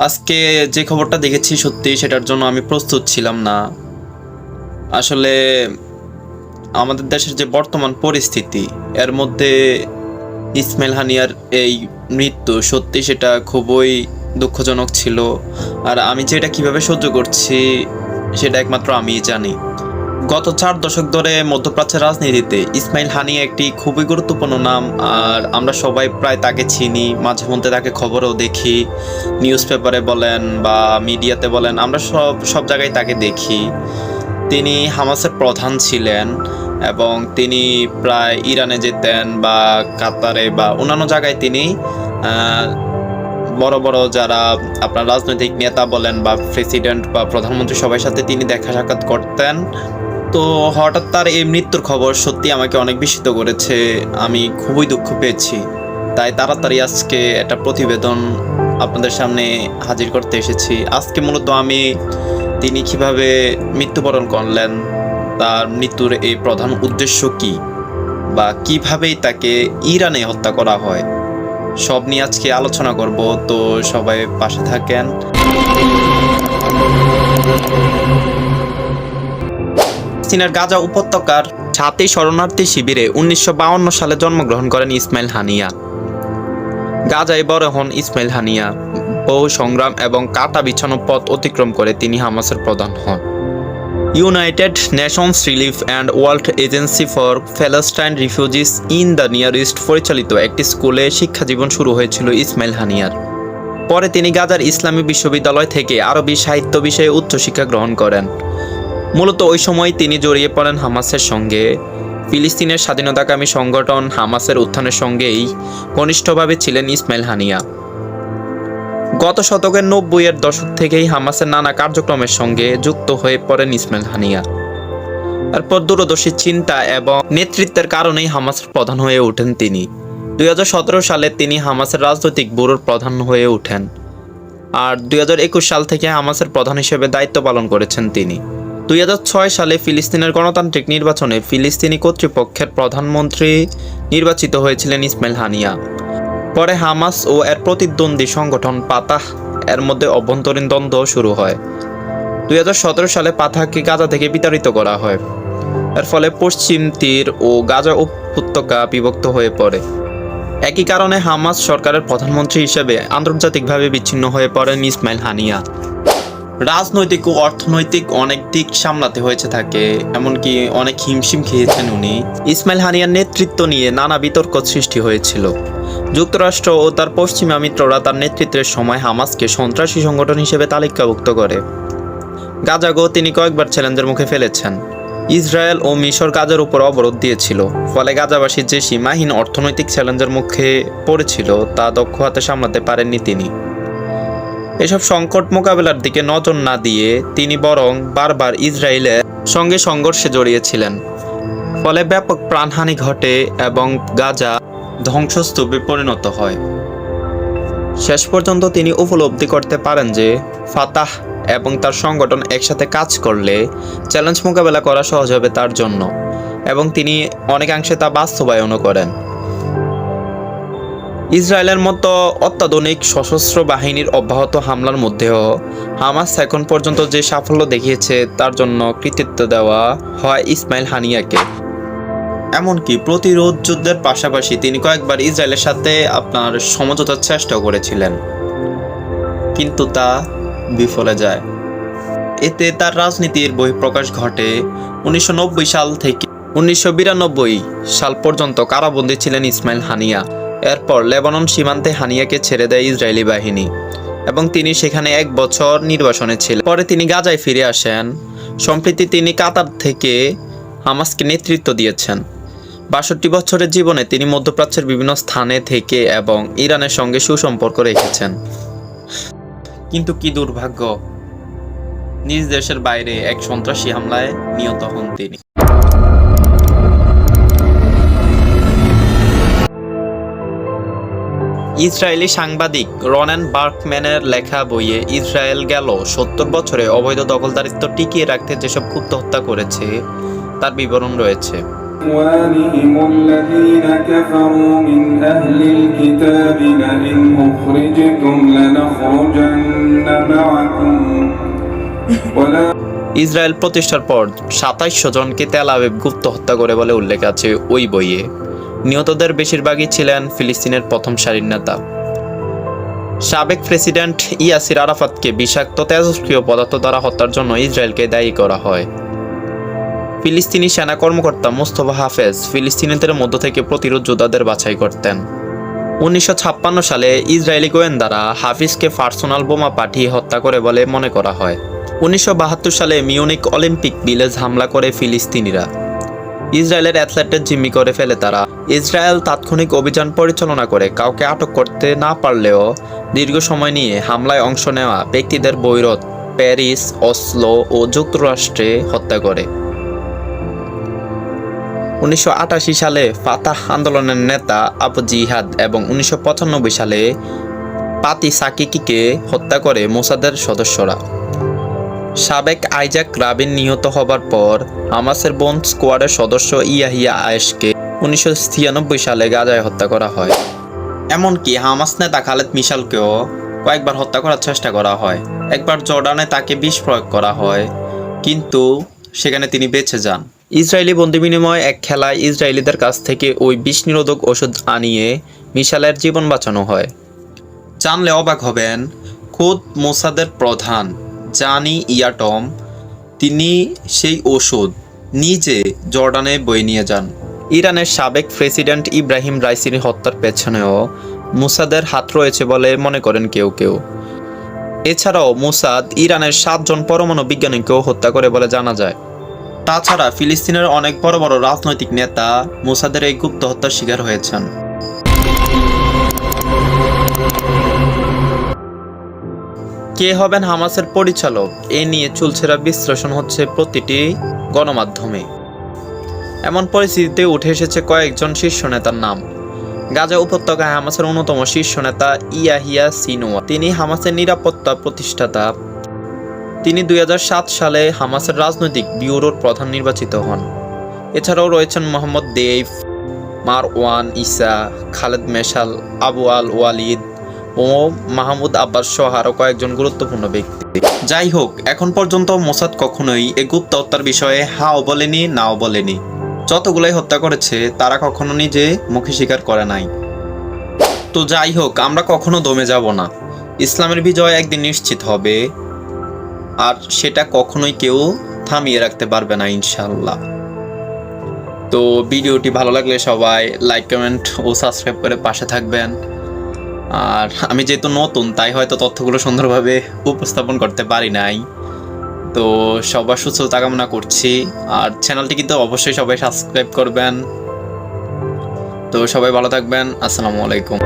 আজকে যে খবরটা দেখেছি সত্যি সেটার জন্য আমি প্রস্তুত ছিলাম না। আসলে আমাদের দেশের যে বর্তমান পরিস্থিতি এর মধ্যে ইসমাইল হানিয়ার এই মৃত্যু সত্যি সেটা খুবই দুঃখজনক ছিল। আর আমি যে এটা কিভাবে সহ্য করছি সেটা একমাত্র আমিই জানি। গত 4 দশক ধরে মধ্যপ্রাচ্যের রাজনীতিতে ইসমাইল হানিয়া একটি খুবই গুরুত্বপূর্ণ নাম। আর আমরা সবাই প্রায় তাকে চিনি, মাঝে মধ্যে তাকে খবরেও দেখি, নিউজ পেপারে বলেন বা মিডিয়াতে বলেন, আমরা সব সব জায়গায় তাকে দেখি। তিনি হামাসের প্রধান ছিলেন এবং তিনি প্রায় ইরানে যেতেন বা কাতারে বা অন্যান্য জায়গায় তিনি বড় বড় যারা আপনার রাজনৈতিক নেতা বলেন বা প্রেসিডেন্ট বা প্রধানমন্ত্রী সবার সাথে তিনি দেখা সাক্ষাৎ করতেন। তো হঠাৎ তার এই মৃত্যুর খবর সত্যি আমাকে অনেক বিস্মিত করেছে। আমি খুবই দুঃখ পেয়েছি, তাই তাড়াতাড়ি আজকে একটা প্রতিবেদন আপনাদের সামনে হাজির করতে এসেছি। আজকে মূলত আমি তিনি কিভাবে মৃত্যুবরণ করলেন, তার মৃত্যুর এই প্রধান উদ্দেশ্য কি, বা কিভাবেই তাকে ইরানে হত্যা করা হয়, সব নিয়ে আজকে আলোচনা করব। তো সবাই পাশে থাকেন। চীনের গাজা উপত্যকার ছাতি শরণার্থী শিবিরে 1952 সালে জন্মগ্রহণ করেন ইসমাইল হানিয়া। গাজায় বড় হন ইসমাইল হানিয়া। বহু সংগ্রাম এবং কাটা বিছানো পথ অতিক্রম করে তিনি হামাসের প্রধান হন। United Nations relief and world agency for Palestine refugees in the near east পরিচালিত একটি স্কুলে শিক্ষা জীবন শুরু হয়েছিল ইসমাইল হানিয়ার। পরে তিনি গাজার ইসলামী বিশ্ববিদ্যালয় থেকে আরবি সাহিত্য বিষয়ে উচ্চশিক্ষা গ্রহণ করেন। মূলত ওই সময় তিনি জড়িয়ে পড়েন হামাসের সঙ্গে। ফিলিস্তিনের স্বাধীনতাকামী সংগঠন হামাসের উত্থানের সঙ্গেই ঘনিষ্ঠভাবে ছিলেন ইসমাইল হানিয়া। গত শতকের 90-এর দশক থেকেই হামাসের নানা কার্যক্রমের সঙ্গে যুক্ত হয়ে পড়েন ইসমাইল হানিয়া। এরপর দূরদর্শী চিন্তা এবং নেতৃত্বের কারণেই হামাসের প্রধান হয়ে ওঠেন তিনি। 2017 সালে তিনি হামাসের রাজনৈতিক ব্যুরোর প্রধান হয়ে ওঠেন। আর 2021 সাল থেকে হামাসের প্রধান হিসেবে দায়িত্ব পালন করেছেন তিনি। 2006 সালে ফিলিস্তিনের গণতান্ত্রিক নির্বাচনে ফিলিস্তিনি কর্তৃপক্ষের প্রধানমন্ত্রী নির্বাচিত হয়েছিলেন ইসমাইল হানিয়া। পরে হামাস ও এর প্রতিদ্বন্দ্বী সংগঠন ফাতাহ এর মধ্যে অভ্যন্তরীণ দ্বন্দ্ব শুরু হয়। 2017 সালে ফাতাহকে গাজা থেকে বিতাড়িত করা হয়। এর ফলে পশ্চিম তীর ও গাজা উপত্যকা বিভক্ত হয়ে পড়ে। একই কারণে হামাস সরকারের প্রধানমন্ত্রী হিসেবে আন্তর্জাতিকভাবে বিচ্ছিন্ন হয়ে পড়েন ইসমাইল হানিয়া। রাজনৈতিক ও অর্থনৈতিক অনেক দিক সামলাতে হয়েছে তাকে, এমনকি অনেক হিমশিম খেয়েছেন উনি। ইসমাইল হানিয়ার নেতৃত্ব নিয়ে নানা বিতর্ক সৃষ্টি হয়েছিল। যুক্তরাষ্ট্র ও তার পশ্চিমা মিত্ররা তার নেতৃত্বের সময় হামাসকে সন্ত্রাসী সংগঠন হিসেবে তালিকাভুক্ত করে। গাজাকেও তিনি কয়েকবার চ্যালেঞ্জের মুখে ফেলেছেন। ইসরায়েল ও মিশর গাজার উপর অবরোধ দিয়েছিল, ফলে গাজাবাসীর যে সীমাহীন অর্থনৈতিক চ্যালেঞ্জের মুখে পড়েছিল তা দক্ষ হাতে সামলাতে পারেননি তিনি। এসব সংকট মোকাবেলার দিকে নজর না দিয়ে তিনি বরং বারবার ইসরায়েলের সঙ্গে সংঘর্ষে জড়িয়েছিলেন। ফলে ব্যাপক প্রাণহানি ঘটে এবং গাজা ধ্বংসস্তূপে পরিণত হয়। শেষ পর্যন্ত তিনি উপলব্ধি করতে পারেন যে ফাতাহ এবং তার সংগঠন একসাথে কাজ করলে চ্যালেঞ্জ মোকাবেলা করা সহজ হবে তার জন্য, এবং তিনি অনেকাংশে তা বাস্তবায়নও করেন। ইসরায়েলের মতো অত্যাধুনিক সশস্ত্র বাহিনীর অব্যাহত হামলার মধ্যেও হামাস এখন পর্যন্ত যে সাফল্য দেখিয়েছে তার জন্য কৃতিত্ব দেওয়া হয় ইসমাইল হানিয়াকে। এমনকি প্রতিরোধ যুদ্ধের পাশাপাশি তিনি কয়েকবার ইসরায়েলের সাথে আপনার সমঝোতার চেষ্টাও করেছিলেন, কিন্তু তা বিফলে যায়। এতে তার রাজনীতির বহিঃপ্রকাশ ঘটে। 1990 সাল থেকে 1992 সাল পর্যন্ত কারাবন্দী ছিলেন ইসমাইল হানিয়া। এরপর লেবানন সীমান্তে হানিয়াকে ছেড়ে দেয় ইসরায়েলি বাহিনী এবং তিনি সেখানে 1 বছর নির্বাসনে ছিলেন। পরে তিনি গাজায় ফিরে আসেন। সম্প্রতি তিনি কাতার থেকে হামাসকে নেতৃত্ব দিয়েছেন। 62 বছরের জীবনে তিনি মধ্যপ্রাচ্যের বিভিন্ন স্থানে থেকে এবং ইরানের সঙ্গে সুসম্পর্ক রেখেছেন। কিন্তু কি দুর্ভাগ্য, নিজ দেশের বাইরে এক সন্ত্রাসী হামলায় নিহত হন তিনি। ইসরায়েলি সাংবাদিক রনেন বার্কম্যানের লেখা বইয়ে ইসরায়েল গেল 70 বছরে অবৈধ দখলদারিত্ব টিকিয়ে রাখতে যেসব ক্ষুব্ধ হত্যা করেছে তার বিবরণ রয়েছে। إخوانهم الذين كفروا من أهل الكتاب لئن أخرجتم لنخرجن معكم ولا ইসরায়েল প্রতিষ্ঠার পর ২৭০০ জনকে তেল আবিব গুপ্ত হত্যা করে বলে উল্লেখ আছে ওই বইয়ে। নিহতদের বেশিরভাগই ছিলেন ফিলিস্তিনের প্রথম সারির নেতা। সাবেক প্রেসিডেন্ট ইয়াসির আরাফাতকে বিষাক্ত তেজস্ক্রিয় পদার্থ দ্বারা হত্যার জন্য ইসরায়েলকে দায়ী করা হয়। ফিলিস্তিনি সেনা কর্মকর্তা মুস্তফা হাফেজ ফিলিস্তিনিদের মধ্য থেকে প্রতিরোধ যোদ্ধাদের বাছাই করতেন। ১৯৫৬ সালে ইসরায়েলি গোয়েন্দারা হাফিজকে পার্সোনাল বোমা পাঠিয়ে হত্যা করে বলে মনে করা হয়। ১৯৭২ সালে মিউনিক অলিম্পিক ভিলেজ হামলা করে ফিলিস্তিনিরা। ইসরায়েলের অ্যাথলেটদের জিম্মি করে ফেলে তারা। ইসরায়েল তাৎক্ষণিক অভিযান পরিচালনা করে কাউকে আটক করতে না পারলেও দীর্ঘ সময় নিয়ে হামলায় অংশ নেওয়া ব্যক্তিদের বৈরুত, প্যারিস, অসলো ও যুক্তরাষ্ট্রে হত্যা করে। ১৯৮৮ সালে ফাতাহ আন্দোলনের নেতা আবু জিহাদ এবং ১৯৯৫ সালে পাতি সাকিকিকে হত্যা করে মোসাদের সদস্যরা। সাবেক আইজাক রাবিন নিহত হবার পর হামাসের বোন স্কোয়াডের সদস্য ইয়াহিয়া আয়েশকে ১৯৯৬ সালে গাজায় হত্যা করা হয়। এমনকি হামাস নেতা খালেদ মিশালকেও কয়েকবার হত্যা করার চেষ্টা করা হয়। একবার জর্ডানে তাকে বিষ প্রয়োগ করা হয়, কিন্তু সেখানে তিনি বেঁচে যান। ইসরায়েলি বন্দি বিনিময়ে এক খেলায় ইসরায়েলিদের কাছ থেকে ওই বিষ নিরোধক ওষুধ আনিয়ে মিশালের জীবন বাঁচানো হয়। জানলে অবাক হবেন, খোদ মোসাদের প্রধান জানি ইয়াটম তিনি সেই ওষুধ নিজে জর্ডানে বয়ে নিয়ে যান। ইরানের সাবেক প্রেসিডেন্ট ইব্রাহিম রাইসির হত্যার পেছনেও মোসাদের হাত রয়েছে বলে মনে করেন কেউ কেউ। এছাড়াও মোসাদ ইরানের ৭ জন পরমাণু বিজ্ঞানীকেও হত্যা করে বলে জানা যায়। তাছাড়া ফিলিস্তিনের অনেক বড় বড় রাজনৈতিক নেতা মোসাদের এই গুপ্ত হত্যার শিকার হয়েছেন। কে হবেন হামাসের পরিচালক, এ নিয়ে চুলছেরা বিশ্লেষণ হচ্ছে প্রতিটি গণমাধ্যমে। এমন পরিস্থিতিতে উঠে এসেছে কয়েকজন শীর্ষ নেতার নাম। গাজা উপত্যকায় হামাসের অন্যতম শীর্ষ নেতা ইয়াহিয়া সিনোয়া, তিনি হামাসের নিরাপত্তা প্রতিষ্ঠাতা। তিনি ২০০৭ সালে হামাসের রাজনৈতিক ব্যুরোর প্রধান নির্বাচিত হন। এছাড়াও রয়েছেন মোহাম্মদ দেইফ, মারওয়ান ইসা, খালেদ মেশাল, আবু আল ওয়ালিদ ও মাহমুদ আব্বাস সহ আরও কয়েকজন গুরুত্বপূর্ণ ব্যক্তি। যাই হোক, এখন পর্যন্ত মোসাদ কখনোই এই গুপ্ত হত্যার বিষয়ে হাও বলেনি, নাও বলেনি। যতগুলাই হত্যা করেছে তারা কখনো নিজে মুখে স্বীকার করে নাই। তো যাই হোক, আমরা কখনো দমে যাব না। ইসলামের বিজয় একদিন নিশ্চিত হবে, আর সেটা কখনোই কেউ থামিয়ে রাখতে পারবে না ইনশাআল্লাহ। তো ভিডিওটি ভালো লাগলে সবাই লাইক, কমেন্ট ও সাবস্ক্রাইব করে পাশে থাকবেন। আর আমি যেহেতু নতুন, তাই হয়তো তথ্যগুলো সুন্দরভাবে উপস্থাপন করতে পারি নাই। তো সবার সুস্থতা কামনা করছি। আর চ্যানেলটি কিন্তু অবশ্যই সবাই সাবস্ক্রাইব করবেন। তো সবাই ভালো থাকবেন। আসসালামু আলাইকুম।